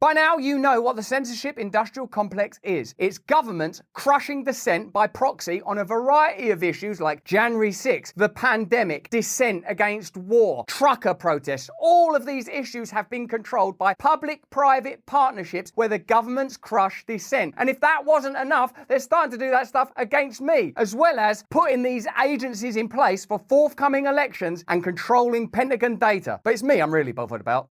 By now, you know what the censorship industrial complex is. It's governments crushing dissent by proxy on a variety of issues like January 6th, the pandemic, dissent against war, trucker protests. All of these issues have been controlled by public-private partnerships where the governments crush dissent. And if that wasn't enough, they're starting to do that stuff against me, as well as putting these agencies in place for forthcoming elections and controlling Pentagon data. But it's me I'm really bothered about.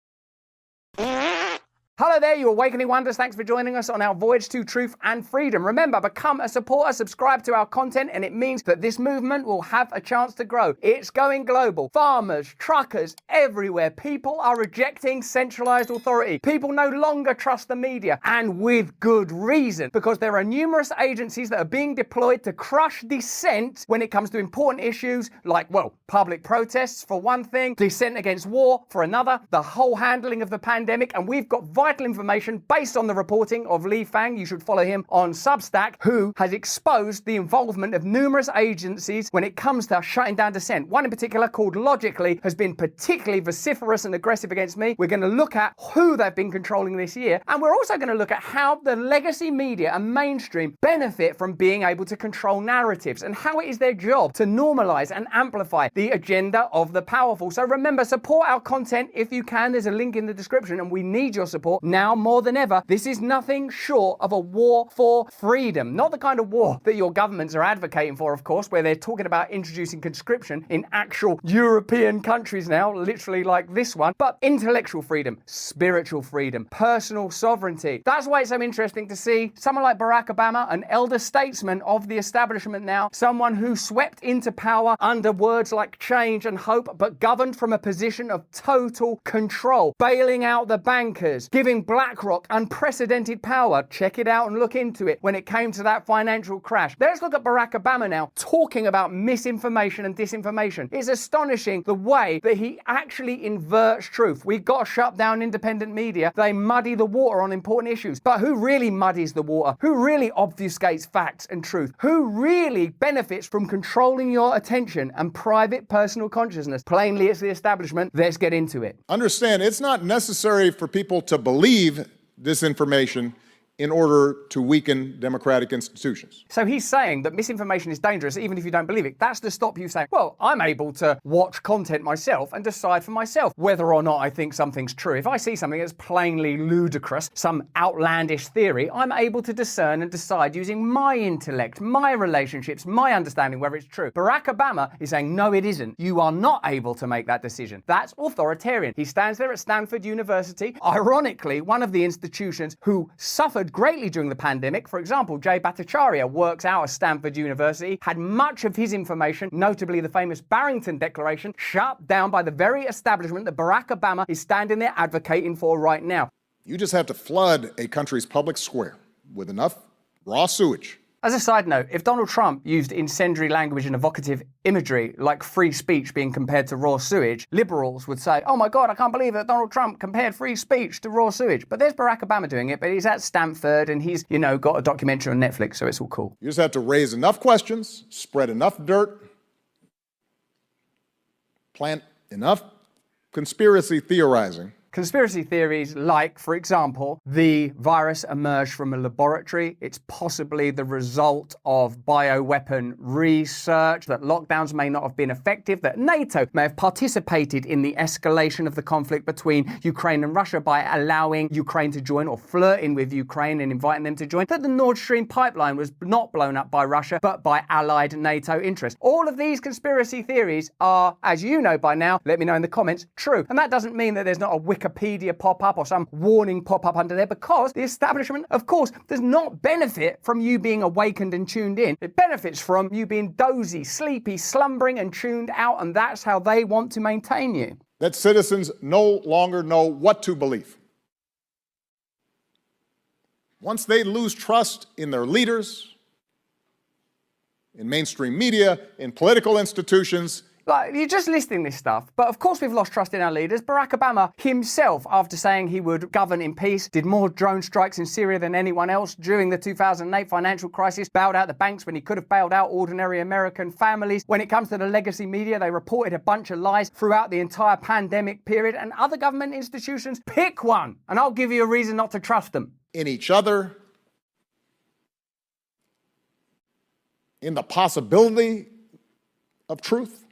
Hello there, you Awakening Wonders. Thanks for joining us on our voyage to truth and freedom. Remember, become a supporter, subscribe to our content, and it means that this movement will have a chance to grow. It's going global. Farmers, truckers, everywhere. People are rejecting centralized authority. People no longer trust the media, and with good reason, because there are numerous agencies that are being deployed to crush dissent when it comes to important issues like, well, public protests for one thing, dissent against war for another, the whole handling of the pandemic, and we've got vital information based on the reporting of Lee Fang. You should follow him on Substack, who has exposed the involvement of numerous agencies when it comes to shutting down dissent. One in particular, called Logically, has been particularly vociferous and aggressive against me. We're going to look at who they've been controlling this year, and we're also going to look at how the legacy media and mainstream benefit from being able to control narratives and how it is their job to normalize and amplify the agenda of the powerful. So remember, support our content if you can. There's a link in the description, and we need your support now more than ever. This is nothing short of a war for freedom. Not the kind of war that your governments are advocating for, of course, where they're talking about introducing conscription in actual European countries now, literally like this one, but intellectual freedom, spiritual freedom, personal sovereignty. That's why it's so interesting to see someone like Barack Obama, an elder statesman of the establishment now, someone who swept into power under words like change and hope, but governed from a position of total control, bailing out the bankers, giving BlackRock unprecedented power. Check it out and look into it when it came to that financial crash. Let's look at Barack Obama now talking about misinformation and disinformation. It's astonishing the way that he actually inverts truth. We've got to shut down independent media. They muddy the water on important issues. But who really muddies the water? Who really obfuscates facts and truth? Who really benefits from controlling your attention and private personal consciousness? Plainly, it's the establishment. Let's get into it. Understand, it's not necessary for people to believe disinformation in order to weaken democratic institutions. So he's saying that misinformation is dangerous even if you don't believe it. That's to stop you saying, well, I'm able to watch content myself and decide for myself whether or not I think something's true. If I see something that's plainly ludicrous, some outlandish theory, I'm able to discern and decide using my intellect, my relationships, my understanding whether it's true. Barack Obama is saying, no, it isn't. You are not able to make that decision. That's authoritarian. He stands there at Stanford University, ironically, one of the institutions who suffered greatly during the pandemic. For example, Jay Bhattacharya works out of Stanford University, had much of his information, notably the famous Barrington Declaration, shut down by the very establishment that Barack Obama is standing there advocating for right now. You just have to flood a country's public square with enough raw sewage. As a side note, if Donald Trump used incendiary language and evocative imagery like free speech being compared to raw sewage, liberals would say, oh my God, I can't believe that Donald Trump compared free speech to raw sewage. But there's Barack Obama doing it, but he's at Stanford and he's, got a documentary on Netflix, so it's all cool. You just have to raise enough questions, spread enough dirt, plant enough conspiracy theorizing. Conspiracy theories like, for example, the virus emerged from a laboratory. It's possibly the result of bioweapon research, that lockdowns may not have been effective, that NATO may have participated in the escalation of the conflict between Ukraine and Russia by allowing Ukraine to join or flirting with Ukraine and inviting them to join, that the Nord Stream pipeline was not blown up by Russia, but by allied NATO interests. All of these conspiracy theories are, as you know by now, let me know in the comments, true. And that doesn't mean that there's not a Wikipedia pop-up or some warning pop-up under there, because the establishment, of course, does not benefit from you being awakened and tuned in. It benefits from you being dozy, sleepy, slumbering and tuned out, and that's how they want to maintain you. That citizens no longer know what to believe. Once they lose trust in their leaders, in mainstream media, in political institutions, Like, you're just listing this stuff. But of course we've lost trust in our leaders. Barack Obama himself, after saying he would govern in peace, did more drone strikes in Syria than anyone else during the 2008 financial crisis, bailed out the banks when he could have bailed out ordinary American families. When it comes to the legacy media, they reported a bunch of lies throughout the entire pandemic period. And other government institutions, pick one, and I'll give you a reason not to trust them. In each other, in the possibility of truth,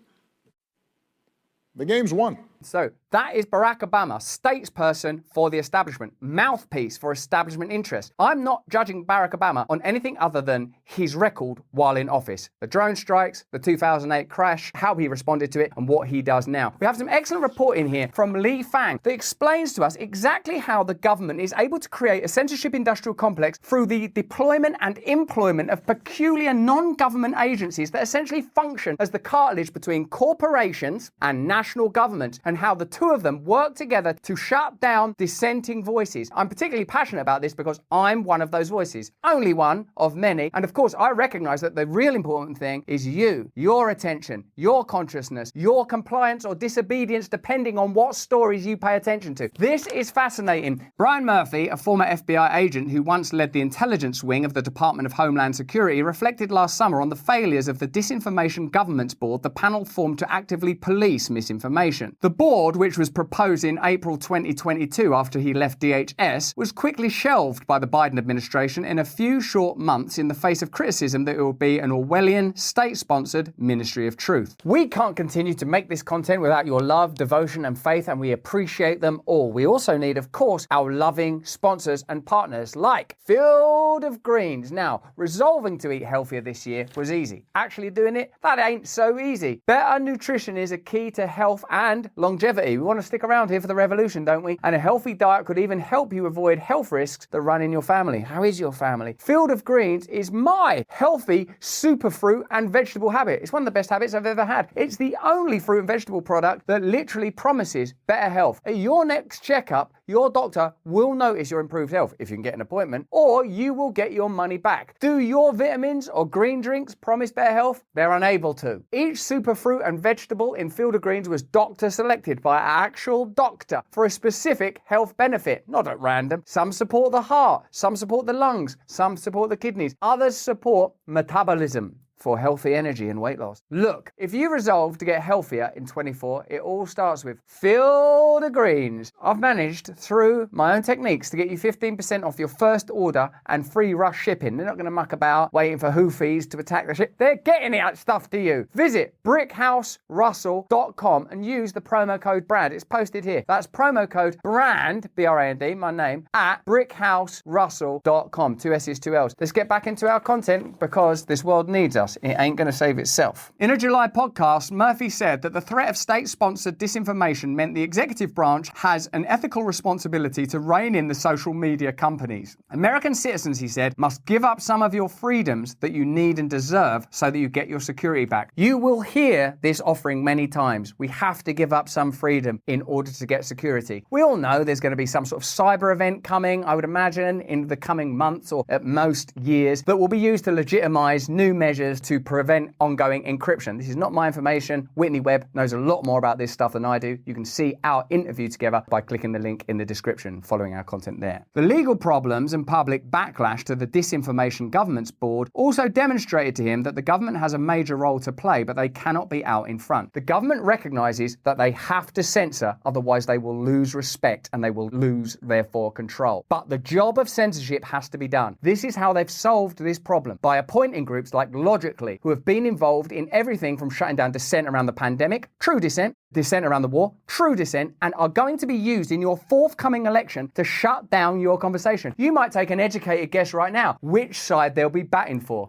the game's won. So that is Barack Obama, statesperson for the establishment, mouthpiece for establishment interests. I'm not judging Barack Obama on anything other than his record while in office. The drone strikes, the 2008 crash, how he responded to it, and what he does now. We have some excellent reporting here from Lee Fang that explains to us exactly how the government is able to create a censorship industrial complex through the deployment and employment of peculiar non-government agencies that essentially function as the cartilage between corporations and national governments, and how the two of them work together to shut down dissenting voices. I'm particularly passionate about this because I'm one of those voices, only one of many. And of course, I recognize that the real important thing is you, your attention, your consciousness, your compliance or disobedience, depending on what stories you pay attention to. This is fascinating. Brian Murphy, a former FBI agent who once led the intelligence wing of the Department of Homeland Security, reflected last summer on the failures of the Disinformation Governance Board, the panel formed to actively police misinformation. The board, which was proposed in April 2022 after he left DHS, was quickly shelved by the Biden administration in a few short months in the face of criticism that it will be an Orwellian, state-sponsored Ministry of Truth. We can't continue to make this content without your love, devotion, and faith, and we appreciate them all. We also need, of course, our loving sponsors and partners like Field of Greens. Now, resolving to eat healthier this year was easy. Actually doing it, that ain't so easy. Better nutrition is a key to health and longevity. We want to stick around here for the revolution, don't we? And a healthy diet could even help you avoid health risks that run in your family. How is your family? Field of Greens is my healthy superfruit and vegetable habit. It's one of the best habits I've ever had. It's the only fruit and vegetable product that literally promises better health. At your next checkup, your doctor will notice your improved health if you can get an appointment, or you will get your money back. Do your vitamins or green drinks promise better health? They're unable to. Each superfruit and vegetable in Field of Greens was doctor selected by an actual doctor for a specific health benefit, not at random. Some support the heart, some support the lungs, some support the kidneys, others support metabolism for healthy energy and weight loss. Look, if you resolve to get healthier in 24, it all starts with Field of Greens. I've managed through my own techniques to get you 15% off your first order and free rush shipping. They're not going to muck about waiting for Houthis to attack the ship. They're getting that stuff to you. Visit brickhouserussell.com and use the promo code BRAND. It's posted here. That's promo code BRAND, B-R-A-N-D, my name, at brickhouserussell.com. 2 S's, 2 L's. Let's get back into our content because this world needs us. It ain't going to save itself. In a July podcast, Murphy said that the threat of state-sponsored disinformation meant the executive branch has an ethical responsibility to rein in the social media companies. American citizens, he said, must give up some of your freedoms that you need and deserve so that you get your security back. You will hear this offering many times. We have to give up some freedom in order to get security. We all know there's going to be some sort of cyber event coming, I would imagine, in the coming months or at most years, that will be used to legitimize new measures to prevent ongoing encryption. This is not my information. Whitney Webb knows a lot more about this stuff than I do. You can see our interview together by clicking the link in the description following our content there. The legal problems and public backlash to the Disinformation Governance Board also demonstrated to him that the government has a major role to play, but they cannot be out in front. The government recognizes that they have to censor, otherwise they will lose respect and they will lose, therefore, control. But the job of censorship has to be done. This is how they've solved this problem, by appointing groups like Logically, who have been involved in everything from shutting down dissent around the pandemic, true dissent, dissent around the war, true dissent, and are going to be used in your forthcoming election to shut down your conversation. You might take an educated guess right now which side they'll be batting for.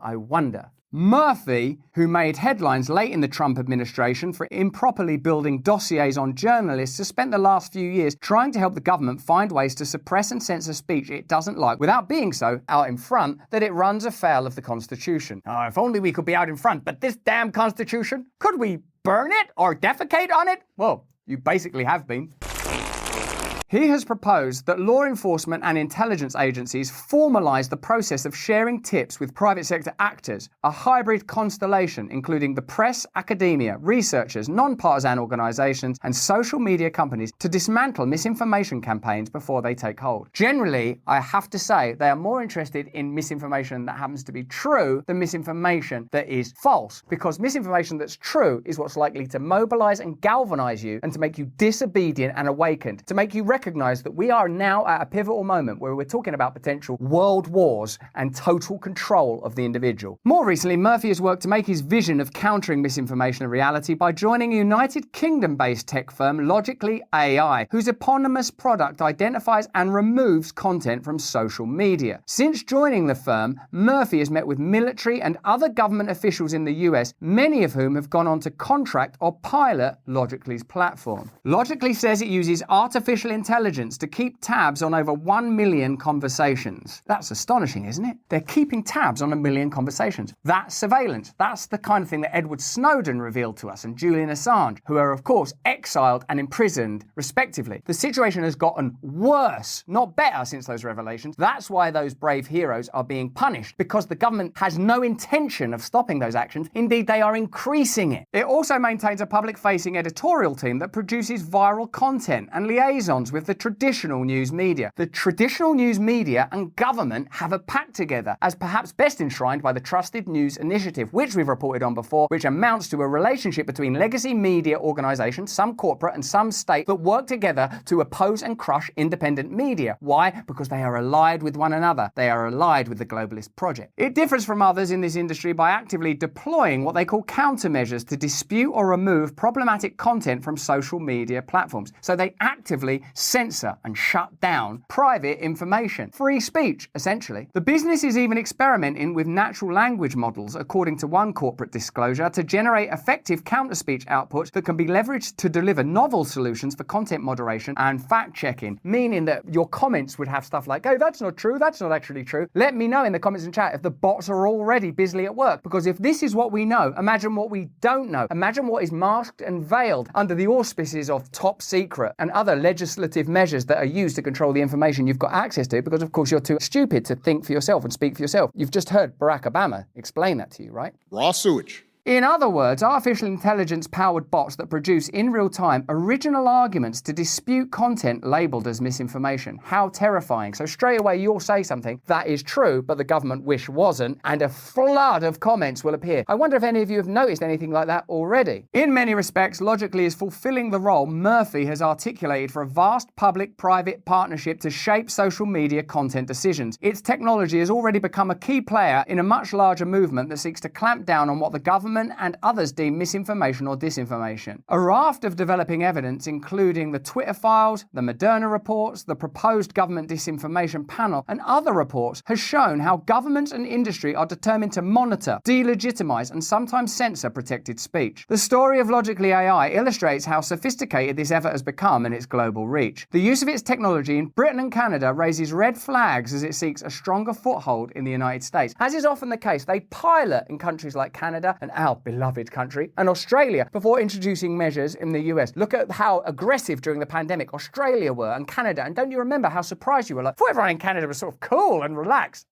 I wonder. Murphy, who made headlines late in the Trump administration for improperly building dossiers on journalists, has spent the last few years trying to help the government find ways to suppress and censor speech it doesn't like without being so out in front that it runs afoul of the Constitution. Oh, if only we could be out in front, but this damn Constitution, could we burn it or defecate on it? Well, you basically have been. He has proposed that law enforcement and intelligence agencies formalize the process of sharing tips with private sector actors, a hybrid constellation including the press, academia, researchers, non-partisan organizations, and social media companies to dismantle misinformation campaigns before they take hold. Generally, I have to say they are more interested in misinformation that happens to be true than misinformation that is false, because misinformation that's true is what's likely to mobilize and galvanize you and to make you disobedient and awakened, to make you recognize that we are now at a pivotal moment where we're talking about potential world wars and total control of the individual. More recently, Murphy has worked to make his vision of countering misinformation a reality by joining a United Kingdom-based tech firm, Logically AI, whose eponymous product identifies and removes content from social media. Since joining the firm, Murphy has met with military and other government officials in the US, many of whom have gone on to contract or pilot Logically's platform. Logically says it uses artificial intelligence to keep tabs on over 1 million conversations. That's astonishing, isn't it? They're keeping tabs on 1 million conversations. That's surveillance. That's the kind of thing that Edward Snowden revealed to us and Julian Assange, who are of course exiled and imprisoned respectively. The situation has gotten worse, not better, since those revelations. That's why those brave heroes are being punished, because the government has no intention of stopping those actions. Indeed, they are increasing it. It also maintains a public-facing editorial team that produces viral content and liaisons with the traditional news media. The traditional news media and government have a pact together, as perhaps best enshrined by the Trusted News Initiative, which we've reported on before, which amounts to a relationship between legacy media organizations, some corporate and some state, that work together to oppose and crush independent media. Why? Because they are allied with one another. They are allied with the globalist project. It differs from others in this industry by actively deploying what they call countermeasures to dispute or remove problematic content from social media platforms. So they actively censor and shut down private information. Free speech, essentially. The business is even experimenting with natural language models, according to one corporate disclosure, to generate effective counter-speech outputs that can be leveraged to deliver novel solutions for content moderation and fact-checking, meaning that your comments would have stuff like, oh, that's not true, that's not actually true. Let me know in the comments and chat if the bots are already busily at work, because if this is what we know, imagine what we don't know. Imagine what is masked and veiled under the auspices of top secret and other legislative measures that are used to control the information you've got access to, because of course you're too stupid to think for yourself and speak for yourself. You've just heard Barack Obama explain that to you, right? Raw sewage. In other words, artificial intelligence-powered bots that produce in real time original arguments to dispute content labelled as misinformation. How terrifying. So straight away you'll say something that is true, but the government wish wasn't, and a flood of comments will appear. I wonder if any of you have noticed anything like that already. In many respects, Logically is fulfilling the role Murphy has articulated for a vast public-private partnership to shape social media content decisions. Its technology has already become a key player in a much larger movement that seeks to clamp down on what the government and others deem misinformation or disinformation. A raft of developing evidence, including the Twitter files, the Moderna reports, the proposed government disinformation panel, and other reports, has shown how governments and industry are determined to monitor, delegitimize, and sometimes censor protected speech. The story of Logically AI illustrates how sophisticated this effort has become in its global reach. The use of its technology in Britain and Canada raises red flags as it seeks a stronger foothold in the United States. As is often the case, they pilot in countries like Canada and our beloved country, and Australia, before introducing measures in the US. Look at how aggressive during the pandemic Australia were, and Canada, and don't you remember how surprised you were? Like, I thought everyone in Canada was sort of cool and relaxed.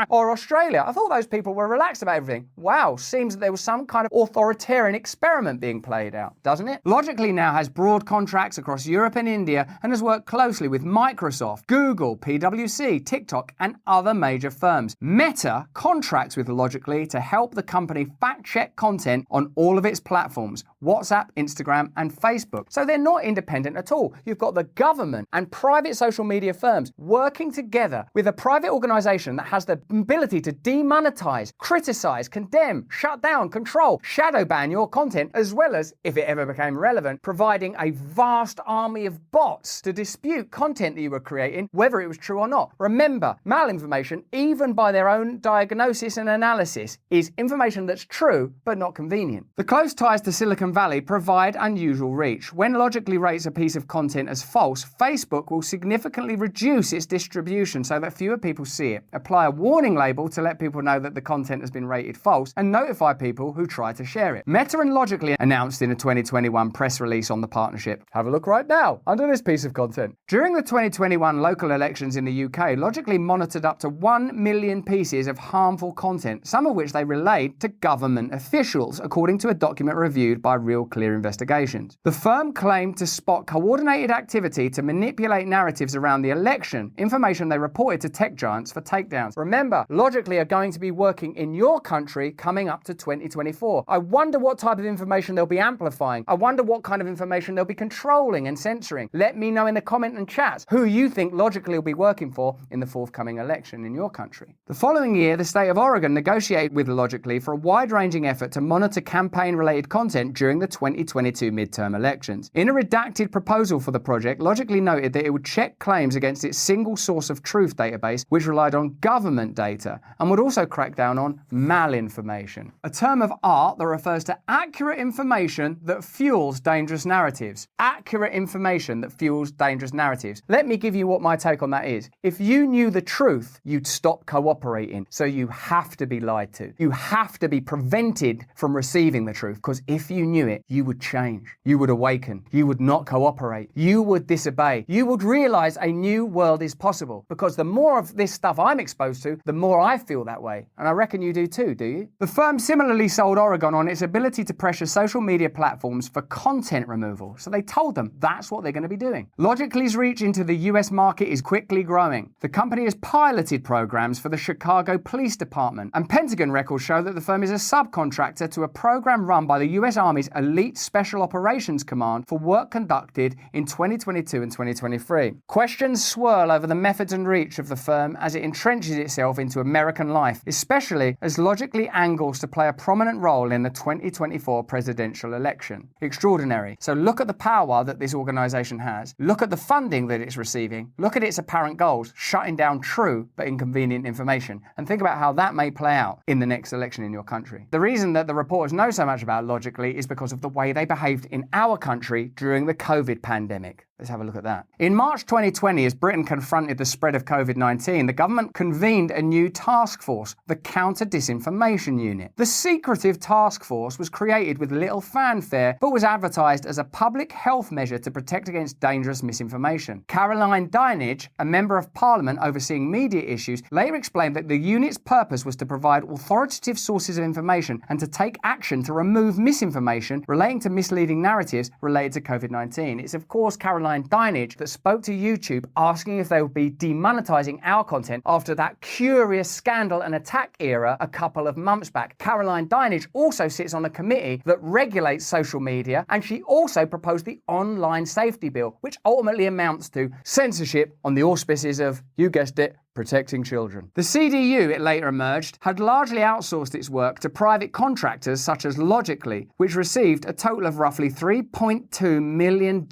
Or Australia, I thought those people were relaxed about everything. Wow, seems that there was some kind of authoritarian experiment being played out, doesn't it? Logically now has broad contracts across Europe and India, and has worked closely with Microsoft, Google, PwC, TikTok, and other major firms. Meta contracts with Logically to help the company fact-check content on all of its platforms, WhatsApp, Instagram, and Facebook. So they're not independent at all. You've got the government and private social media firms working together with a private organization that has the ability to demonetize, criticize, condemn, shut down, control, shadow ban your content, as well as, if it ever became relevant, providing a vast army of bots to dispute content that you were creating, whether it was true or not. Remember, malinformation, even by their own diagnosis and analysis, is information that's true true, but not convenient. The close ties to Silicon Valley provide unusual reach. When Logically rates a piece of content as false, Facebook will significantly reduce its distribution so that fewer people see it, apply a warning label to let people know that the content has been rated false, and notify people who try to share it. Meta and Logically announced in a 2021 press release on the partnership. Have a look right now under this piece of content. During the 2021 local elections in the UK, Logically monitored up to 1 million pieces of harmful content, some of which they relayed to government officials, according to a document reviewed by Real Clear Investigations. The firm claimed to spot coordinated activity to manipulate narratives around the election, information they reported to tech giants for takedowns. Remember, Logically are going to be working in your country coming up to 2024. I wonder what type of information they'll be amplifying. I wonder what kind of information they'll be controlling and censoring. Let me know in the comment and chats who you think Logically will be working for in the forthcoming election in your country. The following year, the state of Oregon negotiated with Logically for a wide-ranging effort to monitor campaign-related content during the 2022 midterm elections. In a redacted proposal for the project, Logically noted that it would check claims against its single source of truth database, which relied on government data, and would also crack down on malinformation, a term of art that refers to accurate information that fuels dangerous narratives. Accurate information that fuels dangerous narratives. Let me give you what my take on that is. If you knew the truth, you'd stop cooperating. So you have to be lied to. You have to be prevented from receiving the truth, because if you knew it, you would change. You would awaken. You would not cooperate. You would disobey. You would realize a new world is possible, because the more of this stuff I'm exposed to, the more I feel that way. And I reckon you do too, do you? The firm similarly sold Oregon on its ability to pressure social media platforms for content removal. So they told them that's what they're going to be doing. Logically's reach into the US market is quickly growing. The company has piloted programs for the Chicago Police Department, and Pentagon records show that the firm is a subcontractor to a program run by the US Army's Elite Special Operations Command for work conducted in 2022 and 2023. Questions swirl over the methods and reach of the firm as it entrenches itself into American life, especially as Logically angles to play a prominent role in the 2024 presidential election. Extraordinary. So look at the power that this organization has. Look at the funding that it's receiving. Look at its apparent goals, shutting down true but inconvenient information, and think about how that may play out in the next election in your country. The reason that the reporters know so much about Logically is because of the way they behaved in our country during the COVID pandemic. Let's have a look at that. In March 2020, as Britain confronted the spread of COVID-19, the government convened a new task force, the Counter-Disinformation Unit. The secretive task force was created with little fanfare, but was advertised as a public health measure to protect against dangerous misinformation. Caroline Dinenage, a member of Parliament overseeing media issues, later explained that the unit's purpose was to provide authoritative sources of information and to take action to remove misinformation relating to misleading narratives related to COVID-19. It's of course Caroline Dinenage that spoke to YouTube asking if they would be demonetizing our content after that curious scandal and attack era a couple of months back. Caroline Dinenage also sits on a committee that regulates social media, and she also proposed the Online Safety Bill, which ultimately amounts to censorship on the auspices of, you guessed it, protecting children. The CDU, it later emerged, had largely outsourced its work to private contractors such as Logically, which received a total of roughly $3.2 million.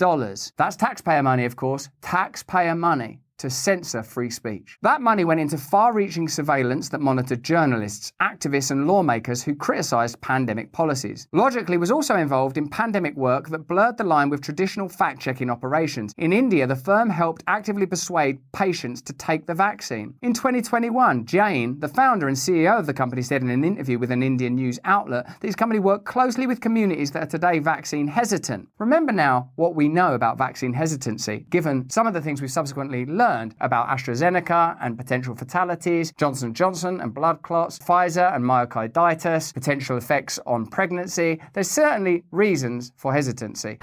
That's taxpayer money, of course, taxpayer money to censor free speech. That money went into far-reaching surveillance that monitored journalists, activists and lawmakers who criticised pandemic policies. Logically was also involved in pandemic work that blurred the line with traditional fact-checking operations. In India, the firm helped actively persuade patients to take the vaccine. In 2021, Jain, the founder and CEO of the company, said in an interview with an Indian news outlet that his company worked closely with communities that are today vaccine hesitant. Remember now what we know about vaccine hesitancy, given some of the things we've subsequently learned about AstraZeneca and potential fatalities, Johnson & Johnson and blood clots, Pfizer and myocarditis, potential effects on pregnancy. There's certainly reasons for hesitancy.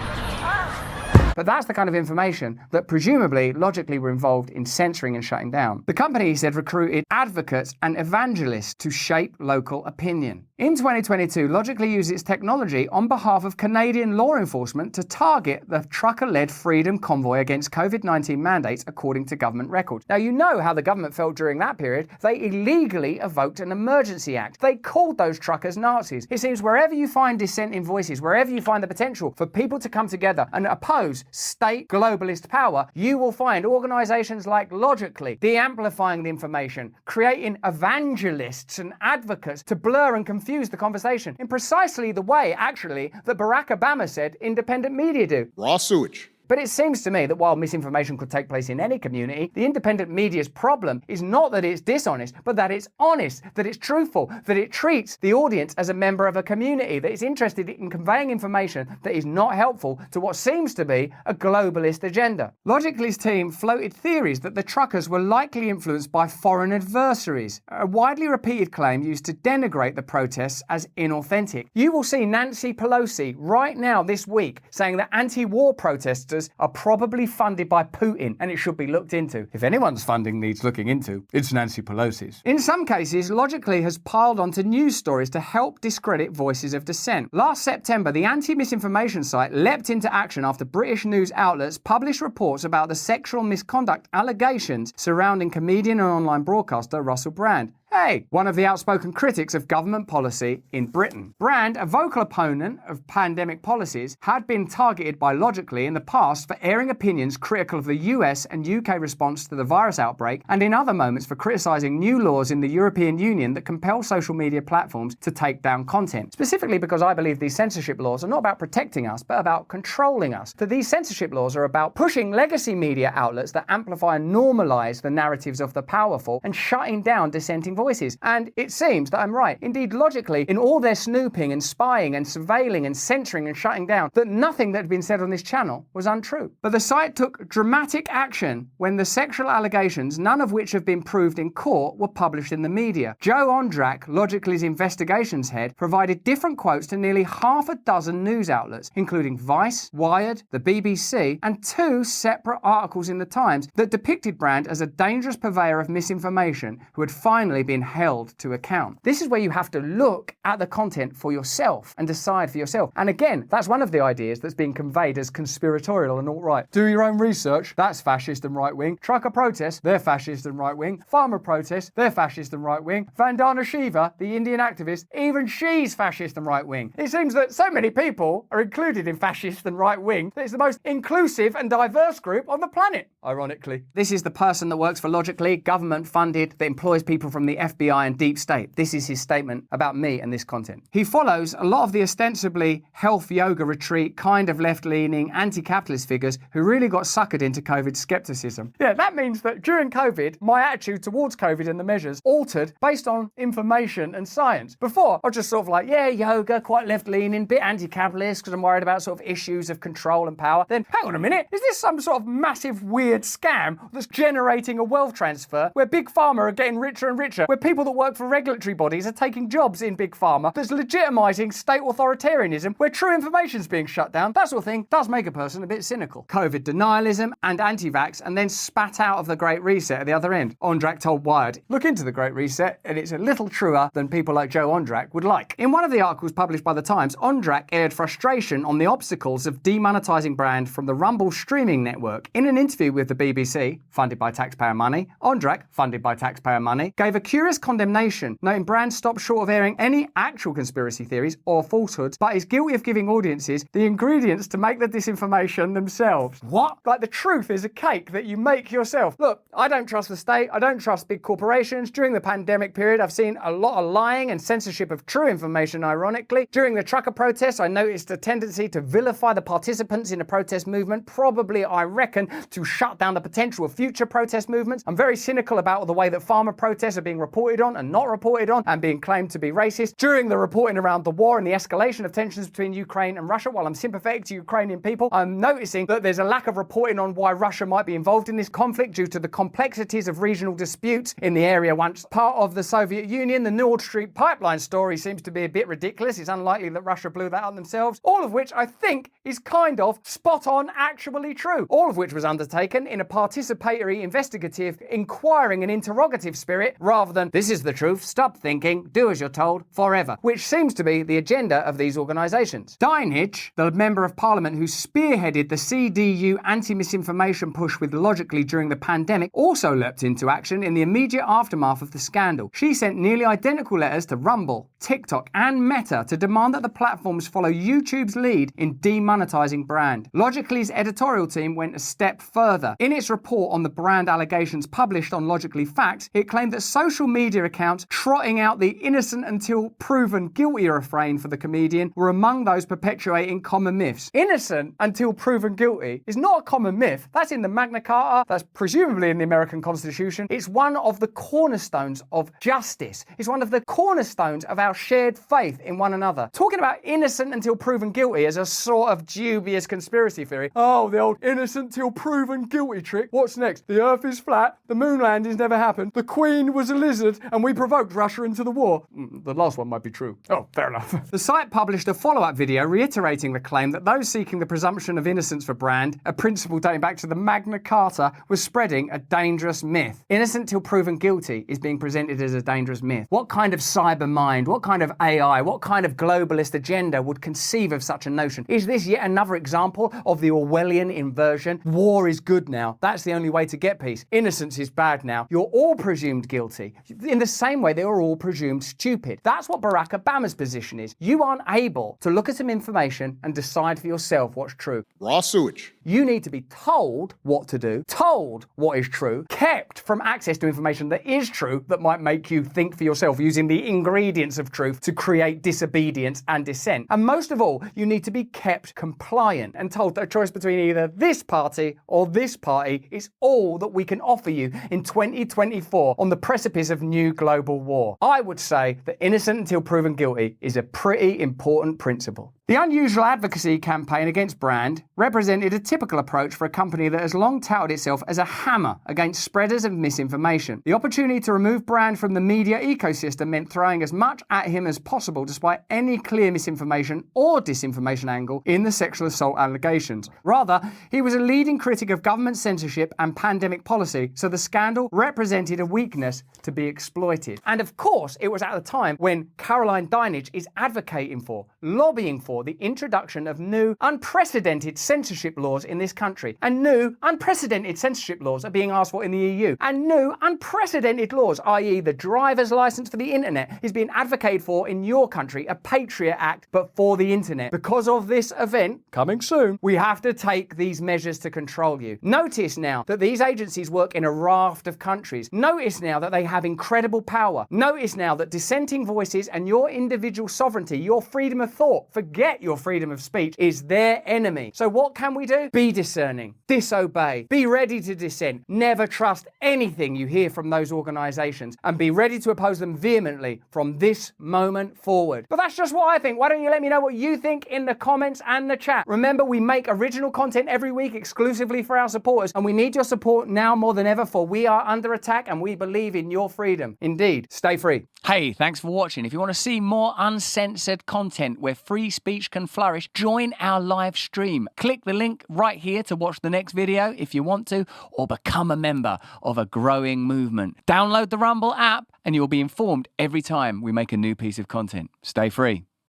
But that's the kind of information that presumably Logically were involved in censoring and shutting down. The company, he said, recruited advocates and evangelists to shape local opinion. In 2022, Logically used its technology on behalf of Canadian law enforcement to target the trucker-led freedom convoy against COVID-19 mandates, according to government records. Now, you know how the government felt during that period. They illegally evoked an emergency act. They called those truckers Nazis. It seems wherever you find dissenting voices, wherever you find the potential for people to come together and oppose state globalist power, you will find organizations like Logically de-amplifying the information, creating evangelists and advocates to blur and confuse the conversation in precisely the way, actually, that Barack Obama said independent media do. Raw sewage. But it seems to me that while misinformation could take place in any community, the independent media's problem is not that it's dishonest, but that it's honest, that it's truthful, that it treats the audience as a member of a community, that is interested in conveying information that is not helpful to what seems to be a globalist agenda. Logically's team floated theories that the truckers were likely influenced by foreign adversaries, a widely repeated claim used to denigrate the protests as inauthentic. You will see Nancy Pelosi right now this week saying that anti-war protesters are probably funded by Putin and it should be looked into. If anyone's funding needs looking into, it's Nancy Pelosi's. In some cases, Logically has piled onto news stories to help discredit voices of dissent. Last September, the anti-misinformation site leapt into action after British news outlets published reports about the sexual misconduct allegations surrounding comedian and online broadcaster Russell Brand. Hey, one of the outspoken critics of government policy in Britain. Brand, a vocal opponent of pandemic policies, had been targeted by Logically in the past for airing opinions critical of the US and UK response to the virus outbreak, and in other moments for criticising new laws in the European Union that compel social media platforms to take down content. Specifically because I believe these censorship laws are not about protecting us, but about controlling us. That these censorship laws are about pushing legacy media outlets that amplify and normalise the narratives of the powerful and shutting down dissenting voices. And it seems that I'm right. Indeed, Logically, in all their snooping and spying and surveilling and censoring and shutting down, that nothing that had been said on this channel was untrue. But the site took dramatic action when the sexual allegations, none of which have been proved in court, were published in the media. Joe Ondrak, Logically's investigations head, provided different quotes to nearly half a dozen news outlets, including Vice, Wired, the BBC, and 2 separate articles in the Times that depicted Brand as a dangerous purveyor of misinformation who had finally been held to account. This is where you have to look at the content for yourself and decide for yourself. And again, that's one of the ideas that's being conveyed as conspiratorial and alt-right. Do your own research, that's fascist and right-wing. Trucker protests, they're fascist and right-wing. Farmer protests, they're fascist and right-wing. Vandana Shiva, the Indian activist, even she's fascist and right-wing. It seems that so many people are included in fascist and right-wing that it's the most inclusive and diverse group on the planet, ironically. This is the person that works for Logically, government funded, that employs people from the FBI and deep state. This is his statement about me and this content. He follows a lot of the ostensibly health yoga retreat, kind of left-leaning, anti-capitalist figures who really got suckered into COVID skepticism. Yeah, that means that during COVID, my attitude towards COVID and the measures altered based on information and science. Before, I was just sort of like, yeah, yoga, quite left-leaning, bit anti-capitalist because I'm worried about sort of issues of control and power. Then, hang on a minute, is this some sort of massive weird scam that's generating a wealth transfer where Big Pharma are getting richer and richer, where people that work for regulatory bodies are taking jobs in Big Pharma, that's legitimising state authoritarianism, where true information's being shut down? That sort of thing does make a person a bit cynical. COVID denialism and anti-vax, and then spat out of the Great Reset at the other end. Ondrak told Wired, look into the Great Reset, and it's a little truer than people like Joe Ondrak would like. In one of the articles published by The Times, Ondrak aired frustration on the obstacles of demonetising Brand from the Rumble streaming network. In an interview with the BBC, funded by taxpayer money, Ondrak, funded by taxpayer money, gave a curious condemnation, noting Brand stopped short of airing any actual conspiracy theories or falsehoods, but is guilty of giving audiences the ingredients to make the disinformation themselves. What? Like the truth is a cake that you make yourself. Look, I don't trust the state, I don't trust big corporations. During the pandemic period, I've seen a lot of lying and censorship of true information, ironically. During the trucker protests, I noticed a tendency to vilify the participants in a protest movement, probably, I reckon, to shut down the potential of future protest movements. I'm very cynical about the way that farmer protests are being reported on and not reported on and being claimed to be racist. During the reporting around the war and the escalation of tensions between Ukraine and Russia, while I'm sympathetic to Ukrainian people, I'm noticing that there's a lack of reporting on why Russia might be involved in this conflict due to the complexities of regional disputes in the area once part of the Soviet Union. The Nord Stream pipeline story seems to be a bit ridiculous. It's unlikely that Russia blew that up themselves. All of which I think is kind of spot on actually true. All of which was undertaken in a participatory, investigative, inquiring and interrogative spirit rather than "this is the truth, stop thinking, do as you're told, forever," which seems to be the agenda of these organisations. Dinenage, the Member of Parliament who spearheaded the CDU anti-misinformation push with Logically during the pandemic, also leapt into action in the immediate aftermath of the scandal. She sent nearly identical letters to Rumble, TikTok and Meta to demand that the platforms follow YouTube's lead in demonetising brand. Logically's editorial team went a step further. In its report on the brand allegations published on Logically Facts, it claimed that social media accounts trotting out the innocent until proven guilty refrain for the comedian were among those perpetuating common myths. Innocent until proven guilty is not a common myth. That's in the Magna Carta, that's presumably in the American Constitution. It's one of the cornerstones of justice. It's one of the cornerstones of our shared faith in one another. Talking about innocent until proven guilty as a sort of dubious conspiracy theory. Oh, the old innocent till proven guilty trick. What's next? The earth is flat, the moon landings never happened, the Queen was a lizard, and we provoked Russia into the war. The last one might be true. Oh, fair enough. The site published a follow-up video reiterating the claim that those seeking the presumption of innocence for brand, a principle dating back to the Magna Carta, was spreading a dangerous myth. Innocent till proven guilty is being presented as a dangerous myth. What kind of cyber mind, what kind of AI, what kind of globalist agenda would conceive of such a notion? Is this yet another example of the Orwellian inversion? War is good now. That's the only way to get peace. Innocence is bad now. You're all presumed guilty. In the same way they are all presumed stupid. That's what Barack Obama's position is. You aren't able to look at some information and decide for yourself what's true. Raw sewage. You need to be told what to do, told what is true, kept from access to information that is true that might make you think for yourself using the ingredients of truth to create disobedience and dissent. And most of all, you need to be kept compliant and told that a choice between either this party or this party is all that we can offer you in 2024 on the precipice of new global war. I would say that innocent until proven guilty is a pretty important principle. The unusual advocacy campaign against brand represented a typical approach for a company that has long touted itself as a hammer against spreaders of misinformation. The opportunity to remove brand from the media ecosystem meant throwing as much at him as possible despite any clear misinformation or disinformation angle in the sexual assault allegations. Rather, he was a leading critic of government censorship and pandemic policy, so the scandal represented a weakness to be exploited. And of course, it was at the time when Caroline Dinenage is advocating for, lobbying for the introduction of new, unprecedented censorship laws in this country. And new, unprecedented censorship laws are being asked for in the EU. And new, unprecedented laws, i.e. the driver's license for the internet, is being advocated for in your country, a Patriot Act, but for the internet. Because of this event, coming soon, we have to take these measures to control you. Notice now that these agencies work in a raft of countries. Notice now that they have incredible power. Notice now that dissenting voices and your individual sovereignty, your freedom of thought, forget your freedom of speech, is their enemy. So what can we do? Be discerning, disobey, be ready to dissent, never trust anything you hear from those organisations, and be ready to oppose them vehemently from this moment forward. But that's just what I think. Why don't you let me know what you think in the comments and the chat? Remember, we make original content every week exclusively for our supporters, and we need your support now more than ever, for we are under attack and we believe in your freedom. Indeed, stay free. Hey, thanks for watching. If you want to see more uncensored content where free speech can flourish, join our live stream. Click the link right here to watch the next video if you want to, or become a member of a growing movement. Download the Rumble app and you'll be informed every time we make a new piece of content. Stay free.